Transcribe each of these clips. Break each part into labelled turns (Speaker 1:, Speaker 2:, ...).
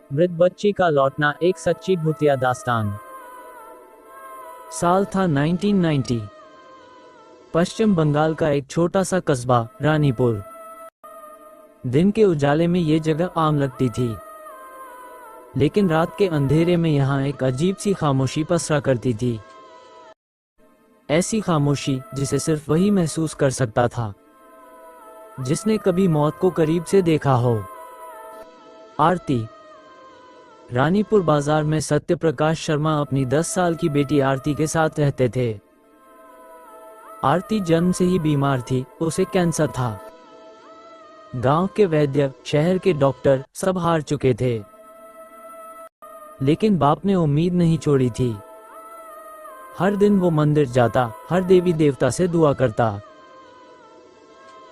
Speaker 1: मृत बच्ची का लौटना, एक सच्ची भूतिया दास्तान। साल था 1990। पश्चिम बंगाल का एक छोटा सा कस्बा रानीपुर। दिन के उजाले में ये जगह आम लगती थी, लेकिन रात के अंधेरे में यहाँ एक अजीब सी खामोशी पसरा करती थी। ऐसी खामोशी जिसे सिर्फ वही महसूस कर सकता था जिसने कभी मौत को करीब से देखा हो। आरती। रानीपुर बाजार में सत्यप्रकाश शर्मा अपनी 10 साल की बेटी आरती के साथ रहते थे। आरती जन्म से ही बीमार थी, उसे कैंसर था। गांव के वैद्य, शहर के डॉक्टर सब हार चुके थे, लेकिन बाप ने उम्मीद नहीं छोड़ी थी। हर दिन वो मंदिर जाता, हर देवी देवता से दुआ करता।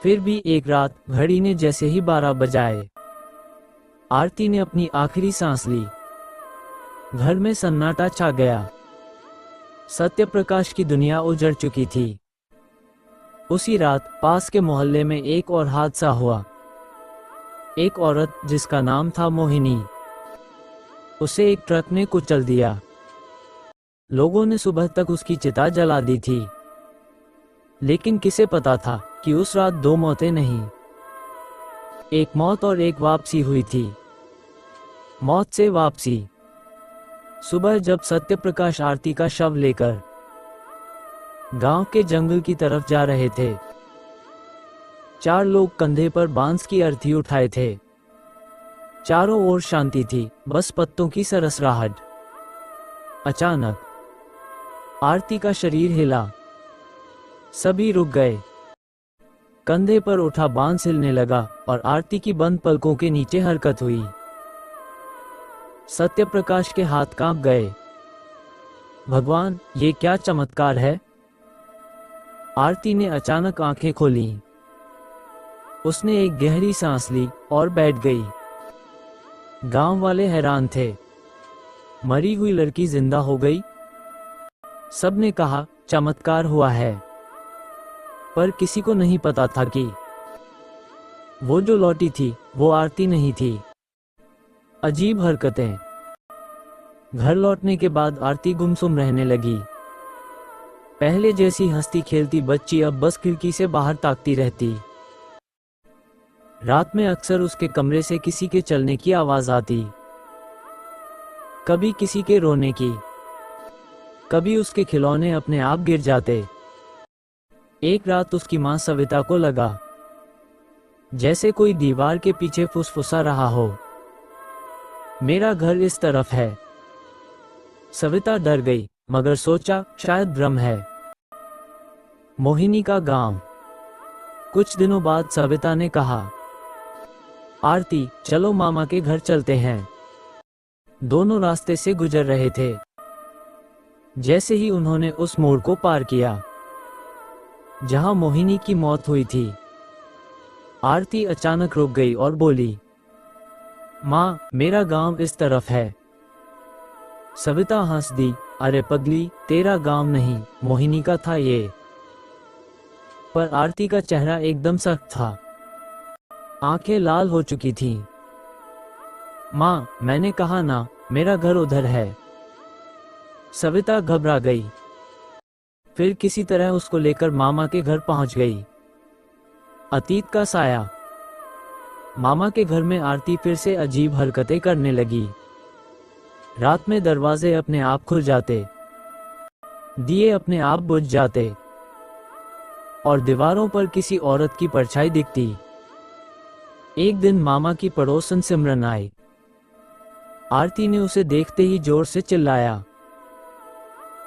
Speaker 1: फिर भी एक रात घड़ी ने जैसे ही 12 बजाए, आरती ने अपनी आखिरी सांस ली। घर में सन्नाटा छा गया। सत्यप्रकाश की दुनिया उजड़ चुकी थी। उसी रात पास के मोहल्ले में एक और हादसा हुआ। एक औरत जिसका नाम था मोहिनी, उसे एक ट्रक ने कुचल दिया। लोगों ने सुबह तक उसकी चिता जला दी थी, लेकिन किसे पता था कि उस रात 2 मौतें नहीं, एक मौत और एक वापसी हुई थी। मौत से वापसी। सुबह जब सत्यप्रकाश आरती का शव लेकर गांव के जंगल की तरफ जा रहे थे, 4 लोग कंधे पर बांस की अर्थी उठाए थे। चारों ओर शांति थी, बस पत्तों की सरसराहट। अचानक आरती का शरीर हिला। सभी रुक गए। कंधे पर उठा बांस हिलने लगा और आरती की बंद पलकों के नीचे हरकत हुई। सत्यप्रकाश के हाथ कांप गए। भगवान, ये क्या चमत्कार है? आरती ने अचानक आंखें खोली। उसने एक गहरी सांस ली और बैठ गई। गांव वाले हैरान थे। मरी हुई लड़की जिंदा हो गई। सबने कहा चमत्कार हुआ है, पर किसी को नहीं पता था कि वो जो लौटी थी वो आरती नहीं थी। अजीब हरकतें। घर लौटने के बाद आरती गुमसुम रहने लगी। पहले जैसी हंसती खेलती बच्ची अब बस खिड़की से बाहर ताकती रहती। रात में अक्सर उसके कमरे से किसी के चलने की आवाज आती, कभी किसी के रोने की, कभी उसके खिलौने अपने आप गिर जाते। एक रात उसकी मां सविता को लगा जैसे कोई दीवार के पीछे फुसफुसा रहा हो, मेरा घर इस तरफ है। सविता डर गई, मगर सोचा शायद भ्रम है। मोहिनी का गांव। कुछ दिनों बाद सविता ने कहा, आरती चलो मामा के घर चलते हैं। दोनों रास्ते से गुजर रहे थे। जैसे ही उन्होंने उस मोड़ को पार किया जहां मोहिनी की मौत हुई थी, आरती अचानक रुक गई और बोली, माँ, मेरा गांव इस तरफ है। सविता हंस दी, अरे पगली, तेरा गांव नहीं, मोहिनी का था ये। पर आरती का चेहरा एकदम सख्त था। आंखें लाल हो चुकी थीं। माँ, मैंने कहा ना, मेरा घर उधर है। सविता घबरा गई। फिर किसी तरह उसको लेकर मामा के घर पहुंच गई। अतीत का साया। मामा के घर में आरती फिर से अजीब हरकतें करने लगी। रात में दरवाजे अपने आप खुल जाते, दिए अपने आप बुझ जाते और दीवारों पर किसी औरत की परछाई दिखती। एक दिन मामा की पड़ोसन सिमरन आई। आरती ने उसे देखते ही जोर से चिल्लाया,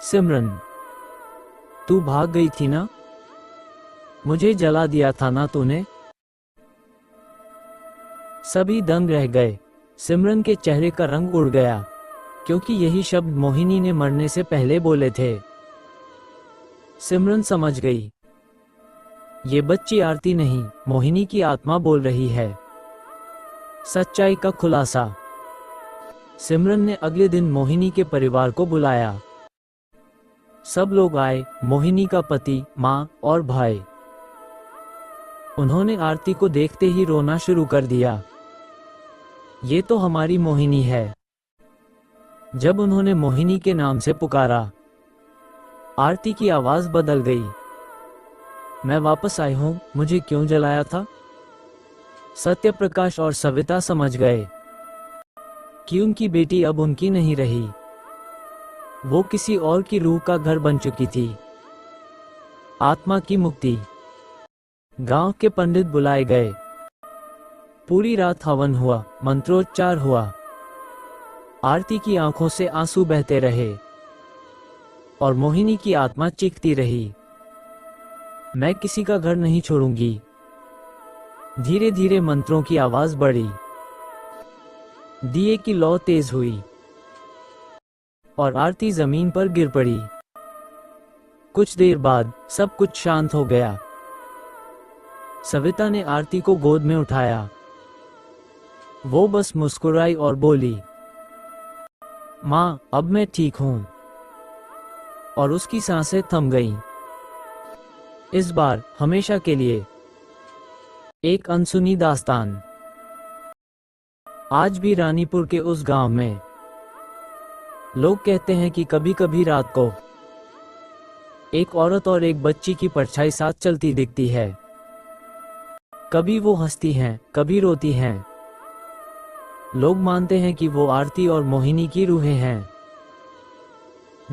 Speaker 1: सिमरन, तू भाग गई थी ना? मुझे जला दिया था ना तूने? सभी दंग रह गए। सिमरन के चेहरे का रंग उड़ गया, क्योंकि यही शब्द मोहिनी ने मरने से पहले बोले थे। सिमरन समझ गई, ये बच्ची आरती नहीं, मोहिनी की आत्मा बोल रही है। सच्चाई का खुलासा। सिमरन ने अगले दिन मोहिनी के परिवार को बुलाया। सब लोग आए, मोहिनी का पति, माँ और भाई। उन्होंने आरती को देखते ही रोना शुरू कर दिया। ये तो हमारी मोहिनी है। जब उन्होंने मोहिनी के नाम से पुकारा, आरती की आवाज बदल गई। मैं वापस आई हूं, मुझे क्यों जलाया था? सत्यप्रकाश और सविता समझ गए कि उनकी बेटी अब उनकी नहीं रही, वो किसी और की रूह का घर बन चुकी थी। आत्मा की मुक्ति। गांव के पंडित बुलाए गए। पूरी रात हवन हुआ, मंत्रोच्चार हुआ। आरती की आंखों से आंसू बहते रहे और मोहिनी की आत्मा चीखती रही, मैं किसी का घर नहीं छोड़ूंगी। धीरे धीरे मंत्रों की आवाज बढ़ी, दिए की लौ तेज हुई और आरती जमीन पर गिर पड़ी। कुछ देर बाद सब कुछ शांत हो गया। सविता ने आरती को गोद में उठाया। वो बस मुस्कुराई और बोली, माँ, अब मैं ठीक हूं। और उसकी सांसें थम गईं। इस बार हमेशा के लिए एक अनसुनी दास्तान। आज भी रानीपुर के उस गांव में लोग कहते हैं कि कभी कभी रात को एक औरत और एक बच्ची की परछाई साथ चलती दिखती है। कभी वो हंसती हैं, कभी रोती हैं। लोग मानते हैं कि वो आरती और मोहिनी की रूहें हैं,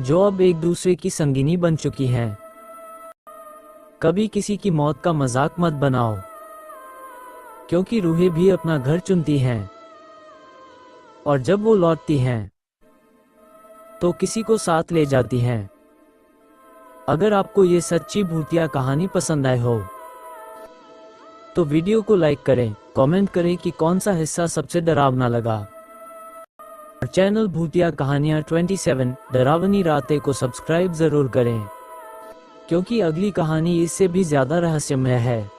Speaker 1: जो अब एक दूसरे की संगिनी बन चुकी हैं। कभी किसी की मौत का मजाक मत बनाओ, क्योंकि रूहें भी अपना घर चुनती हैं और जब वो लौटती हैं तो किसी को साथ ले जाती हैं। अगर आपको ये सच्ची भूतिया कहानी पसंद आए हो तो वीडियो को लाइक करें, कमेंट करें कि कौन सा हिस्सा सबसे डरावना लगा। और चैनल भूतिया कहानियां 27 डरावनी रातें को सब्सक्राइब जरूर करें, क्योंकि अगली कहानी इससे भी ज्यादा रहस्यमय है।